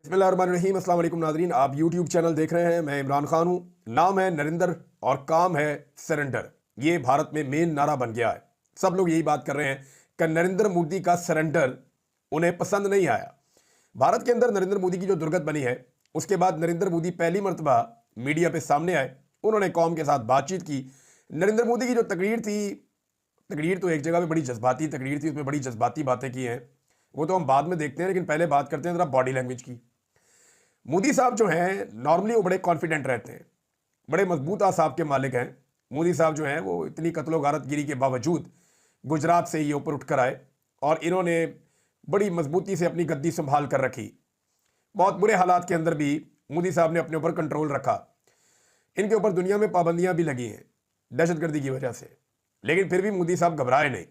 बिस्मिल्लाहिर्रहमानिर्रहीम। अस्सलाम वालेकुम नाज़रीन, आप यूट्यूब चैनल देख रहे हैं। मैं इमरान खान हूँ। नाम है नरेंद्र और काम है सरेंडर। ये भारत में मेन नारा बन गया है। सब लोग यही बात कर रहे हैं कि नरेंद्र मोदी का सरेंडर उन्हें पसंद नहीं आया। भारत के अंदर नरेंद्र मोदी की जो दुर्गत बनी है, उसके बाद नरेंद्र मोदी पहली मरतबा मीडिया पे सामने आए। उन्होंने कौम के साथ बातचीत की। नरेंद्र मोदी की जो तकरीर थी, तकरीर तो एक जगह पे बड़ी जज्बाती तकरीर थी, उसमें बड़ी जज्बाती बातें की हैं, वो तो हम बाद में देखते हैं। लेकिन पहले बात करते हैं ज़रा बॉडी लैंग्वेज की। मोदी साहब जो हैं नॉर्मली वो बड़े कॉन्फिडेंट रहते हैं, बड़े मजबूत आसाब के मालिक हैं। मोदी साहब जो हैं वो इतनी कत्लो गारतगिरी के बावजूद गुजरात से ये ऊपर उठकर आए और इन्होंने बड़ी मजबूती से अपनी गद्दी संभाल कर रखी। बहुत बुरे हालात के अंदर भी मोदी साहब ने अपने ऊपर कंट्रोल रखा। इनके ऊपर दुनिया में पाबंदियां भी लगी हैं दहशतगर्दी की वजह से, लेकिन फिर भी मोदी साहब घबराए नहीं।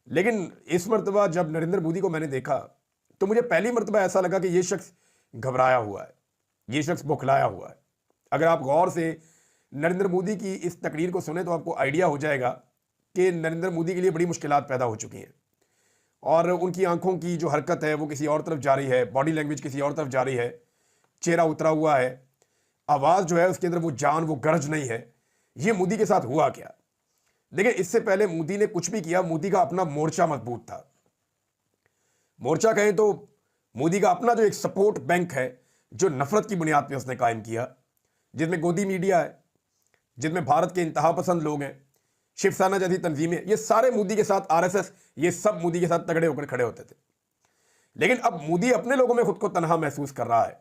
लेकिन इस मरतबा जब नरेंद्र मोदी को मैंने देखा तो मुझे पहली मरतबा ऐसा लगा कि ये शख्स घबराया हुआ है, ये शख्स बौखलाया हुआ है। अगर आप गौर से नरेंद्र मोदी की इस तकरीर को सुने तो आपको आइडिया हो जाएगा कि नरेंद्र मोदी के लिए बड़ी मुश्किलात पैदा हो चुकी हैं और उनकी आंखों की जो हरकत है वो किसी और तरफ जा रही है, बॉडी लैंग्वेज किसी और तरफ जा रही है, चेहरा उतरा हुआ है, आवाज़ जो है उसके अंदर वो जान, वो गरज नहीं है। ये मोदी के साथ हुआ क्या? देखिए, इससे पहले मोदी ने कुछ भी किया, मोदी का अपना मोर्चा मजबूत था। मोर्चा कहें तो मोदी का अपना जो एक सपोर्ट बैंक है, जो नफरत की बुनियाद पे उसने कायम किया, जिसमें गोदी मीडिया है, जिसमें भारत के इंतहा पसंद लोग हैं, शिवसेना जैसी तंजीमें, ये सारे मोदी के साथ, आरएसएस, ये सब मोदी के साथ तगड़े होकर खड़े होते थे। लेकिन अब मोदी अपने लोगों में खुद को तनहा महसूस कर रहा है।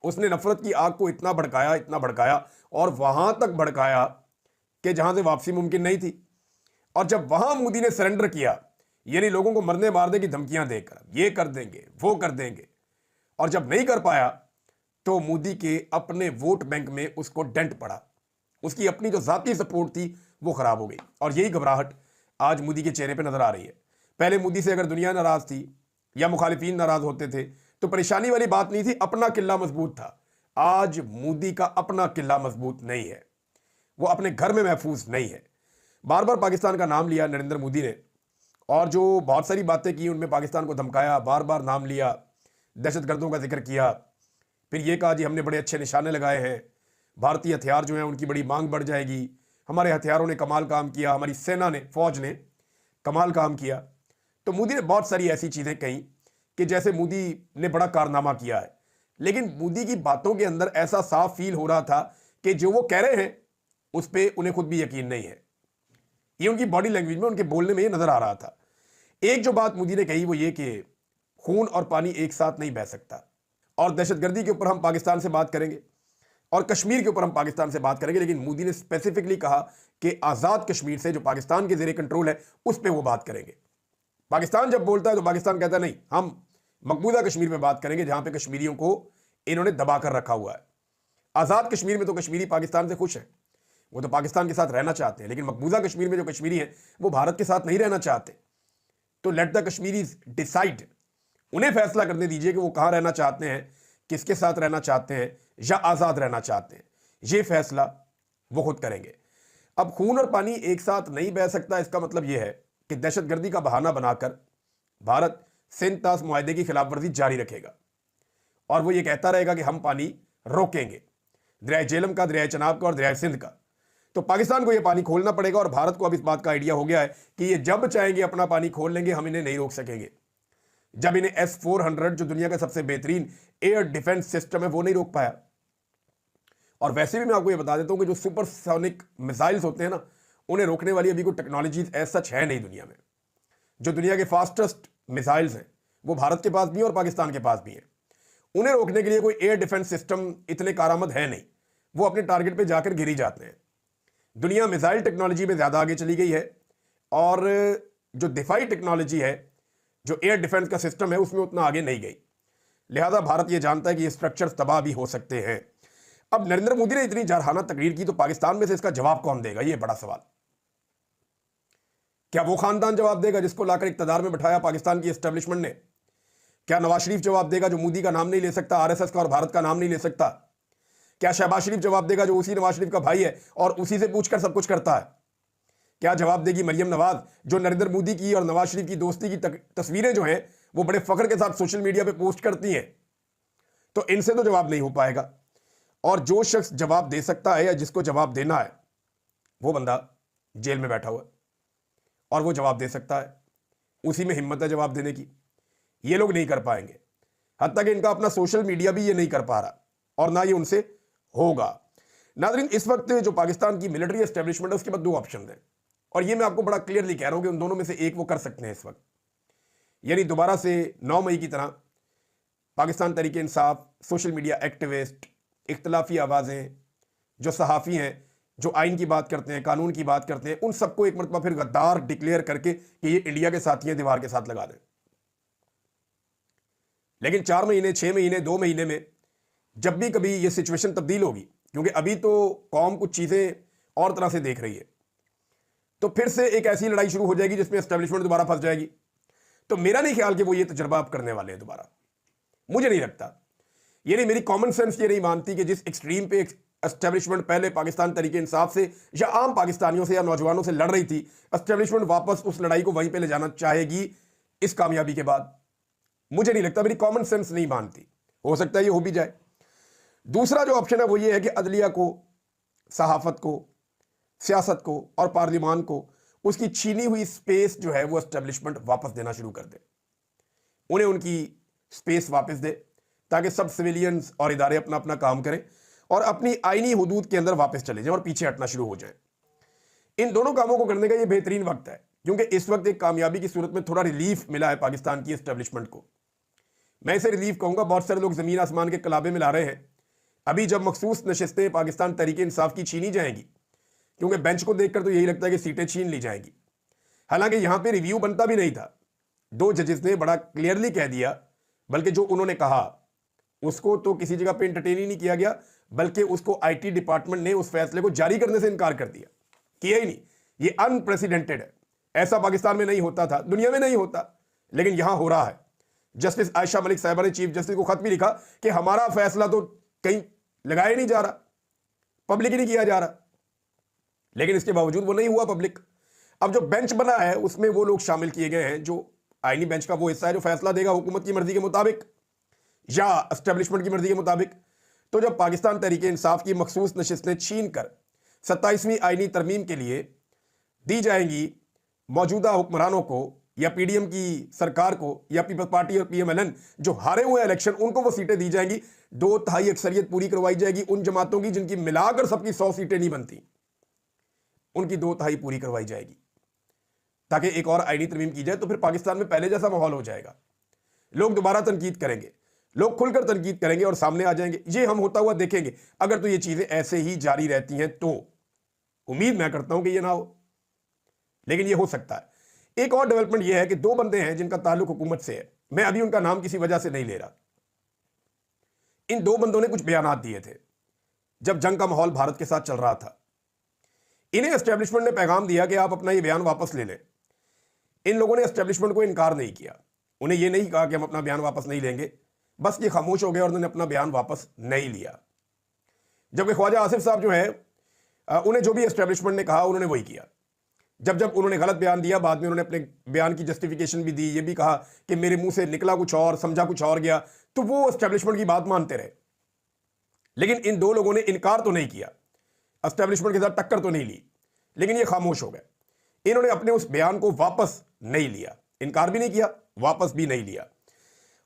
उसने नफरत की आग को इतना भड़काया, इतना भड़काया और वहां तक भड़काया कि जहां से वापसी मुमकिन नहीं थी। और जब वहां मोदी ने सरेंडर किया, यानी लोगों को मरने मारने की धमकियां देकर, ये कर देंगे, वो कर देंगे, और जब नहीं कर पाया तो मोदी के अपने वोट बैंक में उसको डेंट पड़ा। उसकी अपनी जो जाती सपोर्ट थी वो खराब हो गई और यही घबराहट आज मोदी के चेहरे पे नजर आ रही है। पहले मोदी से अगर दुनिया नाराज थी या मुखालिफिन नाराज होते थे तो परेशानी वाली बात नहीं थी, अपना किला मजबूत था। आज मोदी का अपना किला मजबूत नहीं है, वो अपने घर में महफूज नहीं है। बार बार पाकिस्तान का नाम लिया नरेंद्र मोदी ने और जो बहुत सारी बातें की उनमें पाकिस्तान को धमकाया, बार बार नाम लिया, दहशतगर्दों का जिक्र किया, फिर ये कहा जी हमने बड़े अच्छे निशाने लगाए हैं, भारतीय हथियार जो हैं उनकी बड़ी मांग बढ़ जाएगी, हमारे हथियारों ने कमाल काम किया, हमारी सेना ने, फौज ने कमाल काम किया। तो मोदी ने बहुत सारी ऐसी चीज़ें कही कि जैसे मोदी ने बड़ा कारनामा किया है। लेकिन मोदी की बातों के अंदर ऐसा साफ फील हो रहा था कि जो वो कह रहे हैं उस पर उन्हें खुद भी यकीन नहीं है। ये उनकी बॉडी लैंग्वेज में, उनके बोलने में ये नजर आ रहा था। एक जो बात मोदी ने कही वो ये कि खून और पानी एक साथ नहीं बह सकता, और दहशतगर्दी के ऊपर हम पाकिस्तान से बात करेंगे और कश्मीर के ऊपर हम पाकिस्तान से बात करेंगे। लेकिन मोदी ने स्पेसिफिकली कहा कि आज़ाद कश्मीर से, जो पाकिस्तान के जेरे कंट्रोल है, उस पर वो बात करेंगे। पाकिस्तान जब बोलता है तो पाकिस्तान कहता है नहीं, हम मकबूजा कश्मीर में बात करेंगे जहां पे कश्मीरियों को इन्होंने दबा कर रखा हुआ है। आज़ाद कश्मीर में तो कश्मीरी पाकिस्तान से खुश है, वो तो पाकिस्तान के साथ रहना चाहते हैं। लेकिन मकबूजा कश्मीर में जो कश्मीरी हैं वो भारत के साथ नहीं रहना चाहते। तो लेट द कश्मीरीज डिसाइड, उन्हें फैसला करने दीजिए कि वो कहां रहना चाहते हैं, किसके साथ रहना चाहते हैं या आज़ाद रहना चाहते हैं। ये फैसला वो खुद करेंगे। अब खून और पानी एक साथ नहीं बह सकता, इसका मतलब यह है कि दहशतगर्दी का बहाना बनाकर भारत सिंध तास मुआहदे की खिलाफवर्जी जारी रखेगा और वो ये कहता रहेगा कि हम पानी रोकेंगे, दरिया झेलम का, दरिया चनाब का और दरिया सिंध का। तो पाकिस्तान को ये पानी खोलना पड़ेगा और भारत को अब इस बात का आइडिया हो गया है कि ये जब चाहेंगे अपना पानी खोल लेंगे, हम इन्हें नहीं रोक सकेंगे। जब इन्हें S-400 जो दुनिया का सबसे बेहतरीन एयर डिफेंस सिस्टम है वो नहीं रोक पाया। और वैसे भी मैं आपको ये बता देता हूं कि जो सुपरसोनिक मिसाइल्स होते हैं ना, उन्हें रोकने वाली अभी कोई टेक्नोलॉजी एज सच है नहीं दुनिया में। जो दुनिया के फास्टेस्ट मिसाइल्स हैं वो भारत के पास भी हैं और पाकिस्तान के पास भी हैं। उन्हें रोकने के लिए कोई एयर डिफेंस सिस्टम इतने कारआमद है नहीं, वो अपने टारगेट पर जाकर गिरी जाते हैं। दुनिया मिसाइल टेक्नोलॉजी में ज़्यादा आगे चली गई है और जो दिफाई टेक्नोलॉजी है, जो एयर डिफेंस का सिस्टम है, उसमें उतना आगे नहीं गई। लिहाजा भारत ये जानता है कि ये स्ट्रक्चर्स तबाह भी हो सकते हैं। अब नरेंद्र मोदी ने इतनी जारहाना तकरीर की तो पाकिस्तान में से इसका जवाब कौन देगा, ये बड़ा सवाल। क्या वो खानदान जवाब देगा जिसको लाकर इक्तदार में बैठाया पाकिस्तान की एस्टेब्लिशमेंट ने? क्या नवाज शरीफ जवाब देगा जो मोदी का नाम नहीं ले सकता, आरएसएस का और भारत का नाम नहीं ले सकता? क्या शहबाज शरीफ जवाब देगा जो उसी नवाज शरीफ का भाई है और उसी से पूछकर सब कुछ करता है? क्या जवाब देगी मरियम नवाज जो नरेंद्र मोदी की और नवाज शरीफ की दोस्ती की तस्वीरें जो हैं वो बड़े फख्र के साथ सोशल मीडिया पे पोस्ट करती हैं? तो इनसे तो जवाब नहीं हो पाएगा। और जो शख्स जवाब दे सकता है या जिसको जवाब देना है वो बंदा जेल में बैठा हुआ है और वो जवाब दे सकता है, उसी में हिम्मत है जवाब देने की। ये लोग नहीं कर पाएंगे, हत्ता कि इनका अपना सोशल मीडिया भी ये नहीं कर पा रहा और ना ये उनसे होगा। नाज़रीन, इस वक्त जो पाकिस्तान की मिलिट्री एस्टेब्लिशमेंट है उसके पास दो ऑप्शन हैं और ये मैं आपको बड़ा क्लियरली कह रहा हूं कि उन दोनों में से एक वो कर सकते हैं इस वक्त। यानी दोबारा से 9 मई की तरह Pakistan Tehreek Insaf, social media activist, इख्तलाफी आवाज़ें, जो सहाफ़ी हैं, जो आइन की बात करते हैं, कानून की बात करते हैं, उन सबको एक मरतबा फिर गद्दार डिक्लेयर करके कि ये इंडिया के साथी हैं, दीवार के साथ लगा दें। लेकिन 4 महीने, 6 महीने, 2 महीने में जब भी कभी ये सिचुएशन तब्दील होगी, क्योंकि अभी तो कौम कुछ चीज़ें और तरह से देख रही है, तो फिर से एक ऐसी लड़ाई शुरू हो जाएगी जिसमें एस्टेब्लिशमेंट दोबारा फंस जाएगी। तो मेरा नहीं ख्याल कि वो ये तजर्बा आप करने वाले हैं दोबारा, मुझे नहीं लगता। ये नहीं, मेरी कॉमन सेंस ये नहीं मानती कि जिस एक्सट्रीम पे एस्टेब्लिशमेंट पहले पाकिस्तान तरीके इंसाफ से या आम पाकिस्तानियों से या नौजवानों से लड़ रही थी, एस्टेब्लिशमेंट वापस उस लड़ाई को वहीं पे ले जाना चाहेगी इस कामयाबी के बाद। मुझे नहीं लगता, मेरी कॉमन सेंस नहीं मानती। हो सकता है ये हो भी जाए। दूसरा जो ऑप्शन है वो ये है कि अदलिया को, सहाफत को, सियासत को और पार्लिमान को उसकी छीनी हुई स्पेस जो है वो एस्टेब्लिशमेंट वापस देना शुरू कर दे, उन्हें उनकी स्पेस वापस दे ताकि सब सिविलियंस और इदारे अपना अपना काम करें और अपनी आईनी हुदूद के अंदर वापस चले जाएं और पीछे हटना शुरू हो जाए। इन दोनों कामों को करने का ये बेहतरीन वक्त है, क्योंकि इस वक्त एक कामयाबी की सूरत में थोड़ा रिलीफ मिला है पाकिस्तान की एस्टेब्लिशमेंट को। मैं इसे रिलीफ कहूंगा। बहुत सारे लोग जमीन आसमान के कलाबे में ला रहे हैं। अभी जब मखसूस नशिस्तें पाकिस्तान तहरीक इंसाफ की छीनी जाएंगी, क्योंकि बेंच को देखकर तो यही लगता है कि सीटें छीन ली जाएंगी, हालांकि यहां पे रिव्यू बनता भी नहीं था। 2 जजेस ने बड़ा क्लियरली कह दिया, बल्कि जो उन्होंने कहा उसको तो किसी जगह पे एंटरटेन ही नहीं किया गया, बल्कि उसको आईटी डिपार्टमेंट ने उस फैसले को जारी करने से इनकार कर दिया, किया ही नहीं। ये अनप्रेसिडेंटेड है, ऐसा पाकिस्तान में नहीं होता था, दुनिया में नहीं होता, लेकिन यहां हो रहा है। जस्टिस आयशा मलिक साहिबा ने चीफ जस्टिस को खत भी लिखा कि हमारा फैसला तो कहीं लगाया नहीं जा रहा, पब्लिक ही नहीं किया जा रहा, लेकिन इसके बावजूद वो नहीं हुआ पब्लिक। अब जो बेंच बना है उसमें वो लोग शामिल किए गए हैं जो आईनी बेंच का वो हिस्सा है जो फैसला देगा हुकूमत की मर्जी के मुताबिक या एस्टेब्लिशमेंट की मर्जी के मुताबिक। तो जब पाकिस्तान तहरीक इंसाफ की मखसूस नशिस्तें छीन कर 27वीं आईनी तरमीम के लिए दी जाएंगी मौजूदा हुक्मरानों को या पीडीएम की सरकार को या पीपल्स पार्टी और पीएमएलएन जो हारे हुए इलेक्शन, उनको वो सीटें दी जाएंगी। 2/3 अक्सरियत पूरी करवाई जाएगी उन जमातों की जिनकी मिलाकर सबकी 100 सीटें नहीं बनती, उनकी 2/3 पूरी करवाई जाएगी ताकि एक और आईनी तरमीम की जाए। तो फिर पाकिस्तान में पहले जैसा माहौल हो जाएगा, लोग दोबारा तनकीद करेंगे, लोग खुलकर तनकीद करेंगे और सामने आ जाएंगे। ये हम होता हुआ देखेंगे। अगर तो ये चीजें ऐसे ही जारी रहती हैं तो उम्मीद मैं करता हूं कि ये ना हो, लेकिन ये हो सकता है। एक और डेवलपमेंट ये है कि 2 बंदे हैं जिनका ताल्लुक हुकूमत से है, मैं अभी उनका नाम किसी वजह से नहीं ले रहा। इन 2 बंदों ने कुछ बयानात दिए थे जब जंग का माहौल भारत के साथ चल रहा था। इन्हें एस्टेब्लिशमेंट ने पैगाम दिया कि आप अपना ये बयान वापस ले लें। इन लोगों ने एस्टेब्लिशमेंट को इनकार नहीं किया, उन्हें यह नहीं कहा कि हम अपना बयान वापस नहीं लेंगे, बस ये खामोश हो गए और उन्होंने अपना बयान वापस नहीं लिया। जबकि ख्वाजा आसिफ साहब जो है उन्हें जो भी एस्टेब्लिशमेंट ने कहा उन्होंने वही किया। जब उन्होंने गलत बयान दिया, बाद में उन्होंने अपने बयान की जस्टिफिकेशन भी दी, ये भी कहा कि मेरे मुंह से निकला कुछ और, समझा कुछ और गया, तो वो एस्टेब्लिशमेंट की बात मानते रहे। लेकिन इन 2 लोगों ने इनकार तो नहीं किया, एस्टेब्लिशमेंट के साथ टक्कर तो नहीं ली, लेकिन ये खामोश हो गए। इन्होंने अपने उस बयान को वापस नहीं लिया, इनकार भी नहीं किया, वापस भी नहीं लिया।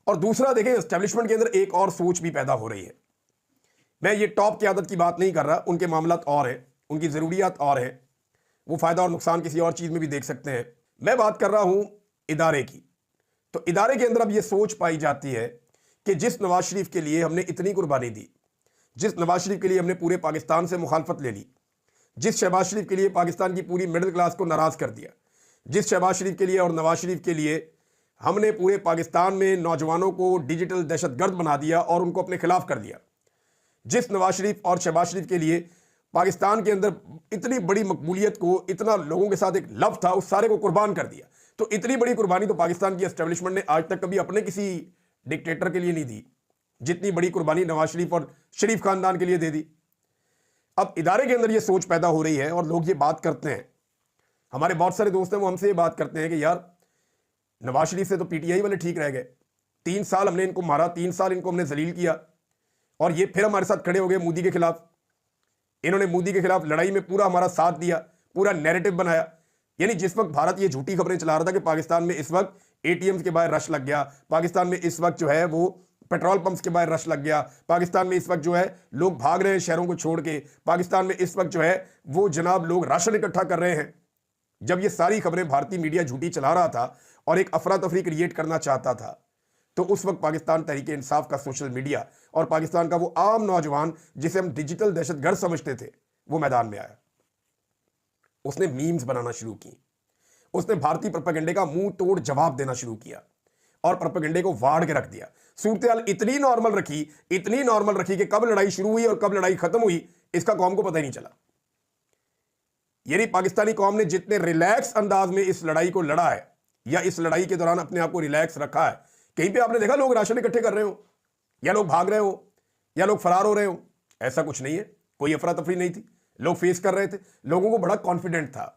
और दूसरा देखें, एस्टेब्लिशमेंट के अंदर एक और सोच भी पैदा हो रही है। मैं ये टॉप की आदत की बात नहीं कर रहा, उनके मामलात और हैं, उनकी ज़रूरियात और हैं, वो फ़ायदा और नुकसान किसी और चीज़ में भी देख सकते हैं। मैं बात कर रहा हूं इदारे की। तो इदारे के अंदर अब ये सोच पाई जाती है कि जिस नवाज शरीफ के लिए हमने इतनी कुर्बानी दी, जिस नवाज शरीफ के लिए हमने पूरे पाकिस्तान से मुखालफत ले ली, जिस शहबाज शरीफ के लिए पाकिस्तान की पूरी मिडिल क्लास को नाराज़ कर दिया, जिस शहबाज शरीफ के लिए और नवाज शरीफ के लिए हमने पूरे पाकिस्तान में नौजवानों को डिजिटल दहशतगर्द बना दिया और उनको अपने खिलाफ कर दिया, जिस नवाज शरीफ और शहबाज शरीफ के लिए पाकिस्तान के अंदर इतनी बड़ी मकबूलियत को, इतना लोगों के साथ एक लव था, उस सारे को कुर्बान कर दिया। तो इतनी बड़ी कुर्बानी तो पाकिस्तान की एस्टेब्लिशमेंट ने आज तक कभी अपने किसी डिक्टेटर के लिए नहीं दी, जितनी बड़ी कुर्बानी नवाज शरीफ और शरीफ खानदान के लिए दे दी। अब इदारे के अंदर ये सोच पैदा हो रही है और लोग ये बात करते हैं, हमारे बहुत सारे दोस्त हैं वो हमसे ये बात करते हैं कि यार नवाज शरीफ से तो पीटीआई वाले ठीक रह गए, 3 साल हमने इनको मारा, 3 साल इनको हमने जलील किया, और ये फिर हमारे साथ खड़े हो गए मोदी के खिलाफ। इन्होंने मोदी के खिलाफ लड़ाई में पूरा हमारा साथ दिया, पूरा नैरेटिव बनाया। यानी जिस वक्त भारत ये झूठी खबरें चला रहा था कि पाकिस्तान में इस वक्त एटीएम्स के बाहर रश लग गया, पाकिस्तान में इस वक्त जो है वो पेट्रोल पंप्स के बाहर रश लग गया, पाकिस्तान में इस वक्त जो है लोग भाग रहे हैं शहरों को छोड़ के, पाकिस्तान में इस वक्त जो है वो जनाब लोग राशन इकट्ठा कर रहे हैं। जब ये सारी खबरें भारतीय मीडिया झूठी चला रहा था और एक अफरा तफरी क्रिएट करना चाहता था, तो उस वक्त पाकिस्तान तहरीक इंसाफ का सोशल मीडिया और पाकिस्तान का वो आम नौजवान जिसे हम डिजिटल दहशतगर्द समझते थे, वो मैदान में आया। उसने मीम्स बनाना शुरू की, उसने भारतीय प्रोपेगेंडे का मुंह तोड़ जवाब देना शुरू किया और प्रोपेगेंडे को वाड़ के रख दिया। सूरत इतनी नॉर्मल रखी कि कब लड़ाई शुरू हुई और कब लड़ाई खत्म हुई इसका कौम को पता ही नहीं चला। यानी पाकिस्तानी कौम ने जितने रिलैक्स अंदाज में इस लड़ाई को लड़ा है या इस लड़ाई के दौरान अपने आप को रिलैक्स रखा है, कहीं पे आपने देखा लोग राशन इकट्ठे कर रहे हो या लोग भाग रहे हो या लोग फरार हो रहे हो? ऐसा कुछ नहीं है, कोई अफरा तफरी नहीं थी, लोग फेस कर रहे थे, लोगों को बड़ा कॉन्फिडेंट था।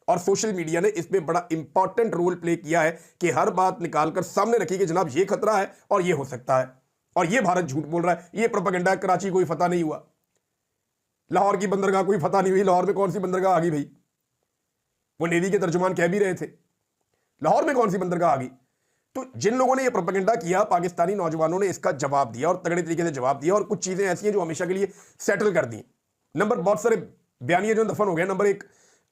और सोशल मीडिया ने इसमें बड़ा इंपॉर्टेंट रोल प्ले किया है कि हर बात निकालकर सामने रखी कि जनाब ये खतरा है और ये हो सकता है और ये भारत झूठ बोल रहा है, ये प्रोपेगेंडा। कराची कोई फतह नहीं हुआ, लाहौर की बंदरगाह कोई फतह नहीं हुई। लाहौर में कौन सी बंदरगाह आ गई भाई? वो नेवी के तर्जुमान कह भी रहे थे, लाहौर में कौन सी बंदरगाह आ गई? तो जिन लोगों ने ये प्रोपेगेंडा किया, पाकिस्तानी नौजवानों ने इसका जवाब दिया और तगड़े तरीके से जवाब दिया। और कुछ चीजें ऐसी हैं जो हमेशा के लिए सेटल कर दी। नंबर, बहुत सारे बयानिया जो दफन हो गए। नंबर एक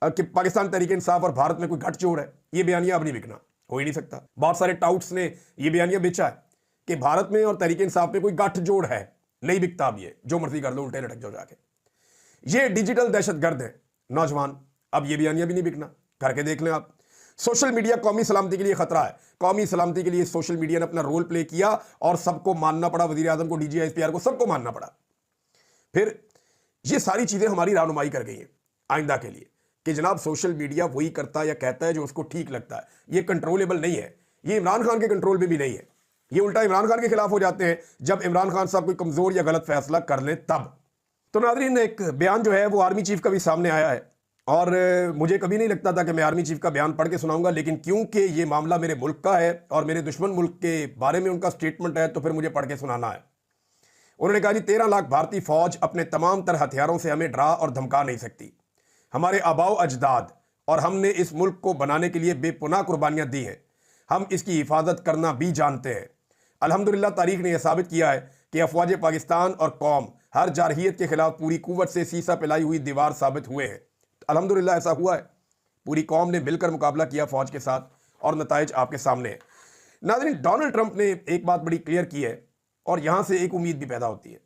कि पाकिस्तान तहरीक इंसाफ और भारत में कोई गठजोड़ है, ये बयानिया अब नहीं बिकना, हो ही नहीं सकता। बहुत सारे टाउट्स ने ये बयानिया बेचा है कि भारत में और तहरीक इंसाफ में कोई गठजोड़ है, नहीं बिकता। अब ये जो मर्जी कर लो, उल्टे लटक जाओ जाके, ये डिजिटल दहशतगर्द है नौजवान। अब ये बयानिया भी नहीं बिकना, करके देख लें आप। सोशल मीडिया कौमी सलामती के लिए खतरा है। कौमी सलामती के लिए सोशल मीडिया ने अपना रोल प्ले किया और सबको मानना पड़ा, वजीर आजम को, डीजी एसपीआर को, सबको मानना पड़ा। फिर ये सारी चीजें हमारी रहनुमाई कर गई हैं आइंदा के लिए कि जनाब सोशल मीडिया वही करता या कहता है जो उसको ठीक लगता है। ये कंट्रोलेबल नहीं है, ये इमरान खान के कंट्रोल में भी नहीं है। ये उल्टा इमरान खान के खिलाफ हो जाते हैं जब इमरान खान साहब कोई कमजोर या गलत फैसला कर लें तब। तो नाज़रीन, एक बयान जो है वो आर्मी चीफ का भी सामने आया है और मुझे कभी नहीं लगता था कि मैं आर्मी चीफ का बयान पढ़ के सुनाऊंगा, लेकिन क्योंकि ये मामला मेरे मुल्क का है और मेरे दुश्मन मुल्क के बारे में उनका स्टेटमेंट है, तो फिर मुझे पढ़ के सुनाना है। उन्होंने कहा जी, 13 लाख भारतीय फौज अपने तमाम तरह हथियारों से हमें डरा और धमका नहीं सकती। हमारे आबाओ अजदाद और हमने इस मुल्क को बनाने के लिए बेपुनाह कुर्बानियां दी हैं। हम इसकी हिफाजत करना भी जानते हैं। अल्हम्दुलिल्लाह तारीख ने यह साबित किया है कि अफवाज पाकिस्तान और कौम हर जारहियत के खिलाफ पूरी कुव्वत से सीसा पिलाई हुई दीवार साबित हुए हैं। अल्हम्दुलिल्लाह ऐसा हुआ है, पूरी कौम ने मिलकर मुकाबला किया फौज के साथ और नताइज आपके सामने है। नाज़रीन, डोनाल्ड ट्रंप ने एक बात बड़ी क्लियर की है और यहां से एक उम्मीद भी पैदा होती है।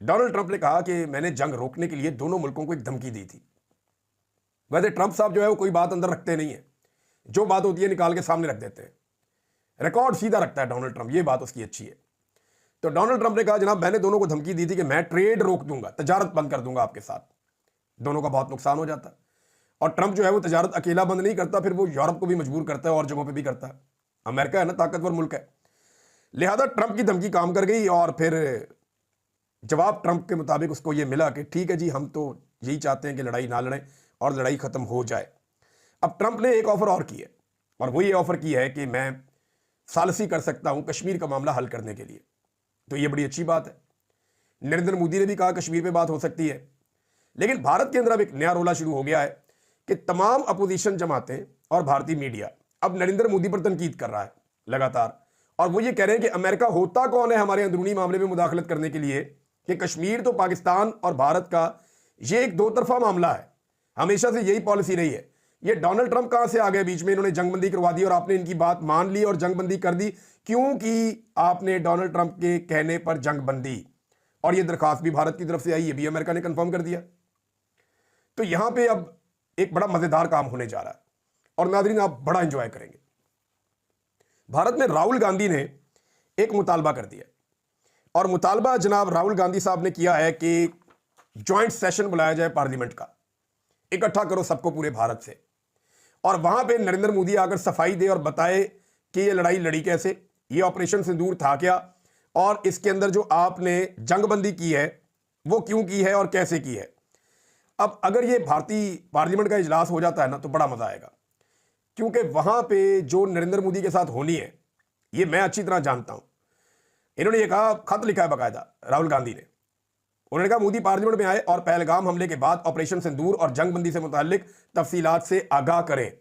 डोनाल्ड ट्रंप ने कहा कि मैंने जंग रोकने के लिए दोनों मुल्कों को एक धमकी दी थी। वैसे ट्रंप साहब जो है वो कोई बात अंदर रखते नहीं है, जो बात होती है निकाल के सामने रख देते हैं। रिकॉर्ड सीधा रखता है डोनाल्ड ट्रंप, ये बात उसकी अच्छी है। तो डोनाल्ड ट्रंप ने कहा जनाब मैंने दोनों को धमकी दी थी कि मैं ट्रेड रोक दूंगा, तजारत बंद कर दूंगा आपके साथ, दोनों का बहुत नुकसान हो जाता। और ट्रंप जो है वो तजारत अकेला बंद नहीं करता, फिर वो यूरोप को भी मजबूर करता है और जगहों पर भी करता है। अमेरिका है ना, ताकतवर मुल्क है, लिहाजा ट्रंप की धमकी काम कर गई और फिर जवाब ट्रंप के मुताबिक उसको ये मिला कि ठीक है जी, हम तो यही चाहते हैं कि लड़ाई ना लड़ें और लड़ाई खत्म हो जाए। अब ट्रंप ने एक ऑफर और की है और वो ये ऑफर की है कि मैं सालसी कर सकता हूं कश्मीर का मामला हल करने के लिए। तो ये बड़ी अच्छी बात है। नरेंद्र मोदी ने भी कहा कश्मीर पे बात हो सकती है, लेकिन भारत के अंदर अब एक नया रोला शुरू हो गया है कि तमाम अपोजिशन जमातें और भारतीय मीडिया अब नरेंद्र मोदी पर तनकीद कर रहा है लगातार, और वो ये कह रहे हैं कि अमेरिका होता कौन है हमारे अंदरूनी मामले में मुदाखलत करने के लिए, कि कश्मीर तो पाकिस्तान और भारत का ये एक दो तरफा मामला है, हमेशा से यही पॉलिसी रही है। ये डोनाल्ड ट्रंप कहां से आ गए बीच में, इन्होंने जंगबंदी करवा दी और आपने इनकी बात मान ली और जंगबंदी कर दी, क्योंकि आपने डोनाल्ड ट्रंप के कहने पर जंगबंदी, और ये दरखास्त भी भारत की तरफ से आई, ये भी अमेरिका ने कंफर्म कर दिया। तो यहां पे अब एक बड़ा मजेदार काम होने जा रहा है और नाज़रीन आप बड़ा एंजॉय करेंगे। भारत में राहुल गांधी ने एक मुतालबा कर दिया और मुतालबा जनाब राहुल गांधी साहब ने किया है कि ज्वाइंट सेशन बुलाया जाए पार्लियामेंट का, इकट्ठा करो सबको पूरे भारत से, और वहां पे नरेंद्र मोदी आकर सफाई दे और बताए कि ये लड़ाई लड़ी कैसे, ये ऑपरेशन सिंदूर था क्या, और इसके अंदर जो आपने जंगबंदी की है वो क्यों की है और कैसे की है। अब अगर ये भारतीय पार्लियामेंट का इजलास हो जाता है ना तो बड़ा मजा आएगा, क्योंकि वहां पे जो नरेंद्र मोदी के साथ होनी है ये मैं अच्छी तरह जानता हूं। इन्होंने ये कहा, खत लिखा है बाकायदा राहुल गांधी ने। उन्होंने कहा मोदी पार्लियामेंट में आए और पहलगाम हमले के बाद ऑपरेशन सिंदूर और जंगबंदी से मुताल्लिक तफसीलात से आगाह करें।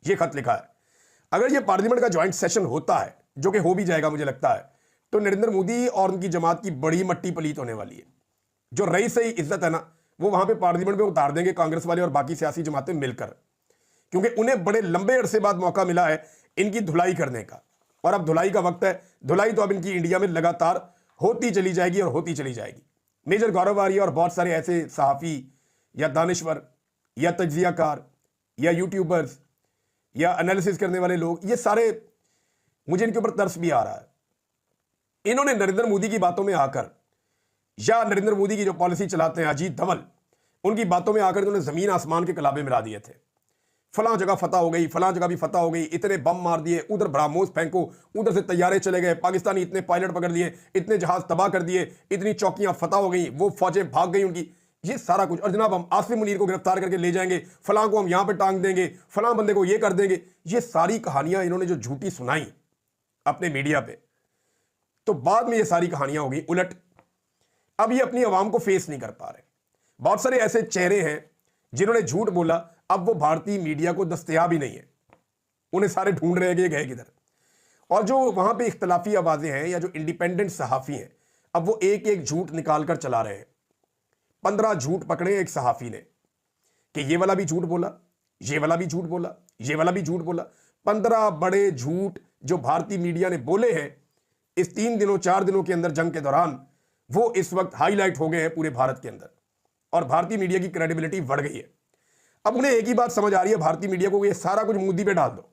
यह खत लिखा है। अगर यह पार्लियामेंट का ज्वाइंट सेशन होता है, जो कि हो भी जाएगा मुझे लगता है, तो नरेंद्र मोदी और उनकी जमात की बड़ी मट्टी पलीत होने वाली है। जो रईस से इज्जत है ना, वो वहां पे पार्लियामेंट में उतार देंगे कांग्रेस वाले और बाकी सियासी जमातें मिलकर, क्योंकि उन्हें बड़े लंबे अरसे बाद मौका मिला है इनकी धुलाई करने का। और अब धुलाई का वक्त है। धुलाई तो अब इनकी इंडिया में लगातार होती चली जाएगी और होती चली जाएगी। मेजर गौरव आर्य और बहुत सारे ऐसे सहाफ़ी या दानिश्वर या तज्जियाकार या यूट्यूबर्स या एनालिसिस करने वाले लोग, ये सारे, मुझे इनके ऊपर तरस भी आ रहा है। इन्होंने नरेंद्र मोदी की बातों में आकर, या नरेंद्र मोदी की जो पॉलिसी चलाते हैं अजीत धवल, उनकी बातों में आकर इन्होंने जमीन आसमान के कलाबे मिला दिए थे। फलां जगह फतह हो गई, फलां जगह भी फतह हो गई, इतने बम मार दिए, उधर ब्राह्मोस फेंको, उधर से तैयारे चले गए, पाकिस्तानी इतने पायलट पकड़ लिए, इतने जहाज तबाह कर दिए, इतनी चौकियां फतह हो गई, वो फौजें भाग गई उनकी, ये सारा कुछ। और जनाब हम आसिम मुनीर को गिरफ्तार करके ले जाएंगे, फलां को हम यहां पे टांग देंगे, फलां बंदे को ये कर देंगे। ये सारी कहानियां इन्होंने जो झूठी सुनाई अपने मीडिया पे, तो बाद में ये सारी कहानियां होगी उलट। अब ये अपनी आवाम को फेस नहीं कर पा रहे। बहुत सारे ऐसे चेहरे हैं जिन्होंने झूठ बोला, अब वो भारतीय मीडिया को दस्तयाब ही नहीं है, उन्हें सारे ढूंढ रहे हैं कि ये गए किधर। और जो वहां पे इख्तलाफी आवाजें हैं या जो इंडिपेंडेंट सहाफी हैं, अब वो एक एक झूठ निकाल कर चला रहे हैं। 15 झूठ पकड़े एक सहाफी ने कि ये वाला भी झूठ बोला, ये वाला भी झूठ बोला, ये वाला भी झूठ बोला। 15 बड़े झूठ जो भारतीय मीडिया ने बोले हैं इस 3 दिनों 4 दिनों के अंदर जंग के दौरान, वो इस वक्त हाईलाइट हो गए हैं पूरे भारत के अंदर, और भारतीय मीडिया की क्रेडिबिलिटी बढ़ गई है। अब उन्हें एक ही बात समझ आ रही है भारतीय मीडिया को, ये सारा कुछ मोदी पे डाल दो,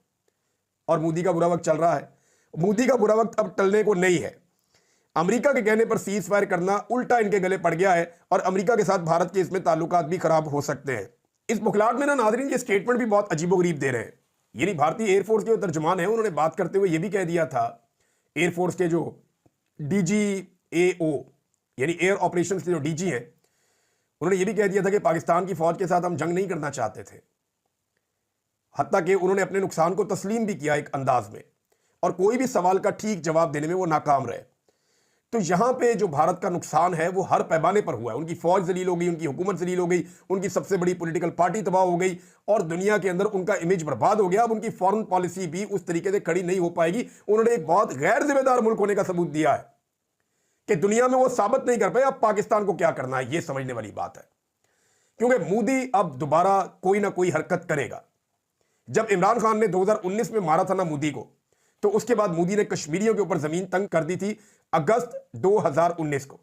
और मोदी का बुरा वक्त चल रहा है। मोदी का बुरा वक्त अब टलने को नहीं है। अमेरिका के कहने पर सीज फायर करना उल्टा इनके गले पड़ गया है, और अमेरिका के साथ भारत के इसमें ताल्लुकात भी खराब हो सकते हैं। इस बुखलाहट में ना नाज़रीन ये स्टेटमेंट भी बहुत अजीबोगरीब दे रहे हैं। यानी भारतीय एयरफोर्स के तर्जुमान है, उन्होंने बात करते हुए ये भी कह दिया था, एयरफोर्स के जो DGAO यानी एयर ऑपरेशंस के जो DG हैं, उन्होंने ये भी कह दिया था कि पाकिस्तान की फौज के साथ हम जंग नहीं करना चाहते थे। हत्ता कि उन्होंने अपने नुकसान को तस्लीम भी किया एक अंदाज में, और कोई भी सवाल का ठीक जवाब देने में वो नाकाम रहे। तो यहां पे जो भारत का नुकसान है वो हर पैमाने पर हुआ है। उनकी फौज जलील हो गई, उनकी हुकूमत जलील हो गई, उनकी सबसे बड़ी पॉलिटिकल पार्टी तबाह हो गई, और दुनिया के अंदर उनका इमेज बर्बाद हो गया। अब उनकी फॉरेन पॉलिसी भी उस तरीके से खड़ी नहीं हो पाएगी। उन्होंने एक बहुत गैर जिम्मेदार मुल्क होने का सबूत दिया है कि दुनिया में वो साबित नहीं कर पाए अब पाकिस्तान को क्या करना है। ये समझने वाली बात है, क्योंकि मोदी अब दोबारा कोई ना कोई हरकत करेगा। जब इमरान खान ने 2019 में मारा था ना मोदी को, तो उसके बाद मोदी ने कश्मीरियों के ऊपर जमीन तंग कर दी थी अगस्त 2019 को।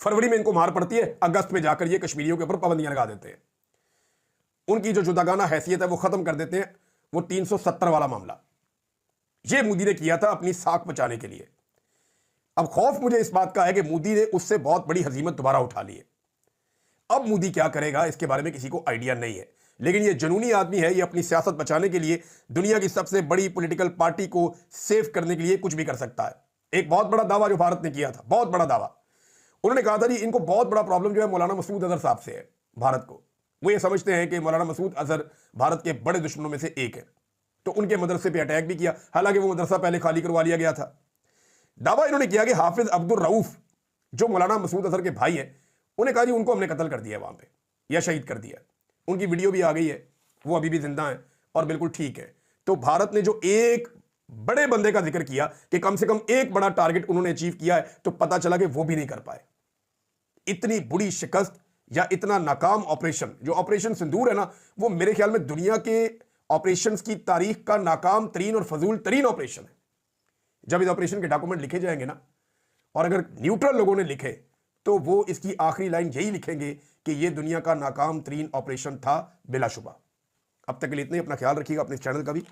फरवरी में इनको मार पड़ती है, अगस्त में जाकर ये कश्मीरियों के ऊपर पाबंदियां लगा देते हैं। उनकी जो जुदागाना हैसियत है वो खत्म कर देते हैं। वो 370 वाला मामला ये मोदी ने किया था अपनी साख बचाने के लिए। अब खौफ मुझे इस बात का है कि मोदी ने उससे बहुत बड़ी हजीमत दोबारा उठा ली है। अब मोदी क्या करेगा इसके बारे में किसी को आइडिया नहीं है, लेकिन ये जुनूनी आदमी है। ये अपनी सियासत बचाने के लिए दुनिया की सबसे बड़ी पॉलिटिकल पार्टी को सेव करने के लिए कुछ भी कर सकता है। एक बहुत बड़ा दावा जो भारत ने किया था, बहुत बड़ा दावा, उन्होंने कहा था जी इनको बहुत बड़ा प्रॉब्लम जो है मौलाना मसूद अजहर साहब से है भारत को। वो ये समझते हैं कि मौलाना मसूद अजहर भारत के बड़े दुश्मनों में से एक है, तो उनके मदरसे पे अटैक भी किया। हालांकि वो मदरसा पहले खाली करवा लिया गया था। दावा इन्होंने किया कि हाफिज अब्दुल रऊफ जो मौलाना मसूद अजहर के भाई हैं, उन्हें कहा जी उनको हमने कत्ल कर दिया वहां पे, या शहीद कर दिया। उनकी वीडियो भी आ गई है, वो अभी भी जिंदा है और बिल्कुल ठीक है। तो भारत ने जो एक बड़े बंदे का जिक्र किया कि कम से कम एक बड़ा टारगेट उन्होंने अचीव किया है, तो पता चला कि वो भी नहीं कर पाए। इतनी बुरी शिकस्त या इतना नाकाम ऑपरेशन, जो ऑपरेशन सिंदूर है ना, वो मेरे ख्याल में दुनिया के ऑपरेशंस की तारीख का नाकाम तरीन और फजूल तरीन ऑपरेशन है। जब इस ऑपरेशन के डॉक्यूमेंट लिखे जाएंगे ना, और अगर न्यूट्रल लोगों ने लिखे, तो वो इसकी आखिरी लाइन यही लिखेंगे कि ये दुनिया का नाकाम तरीन ऑपरेशन था बिलाशुबा। अब तक के लिए इतने, अपना ख्याल रखिएगा, अपने चैनल का भी।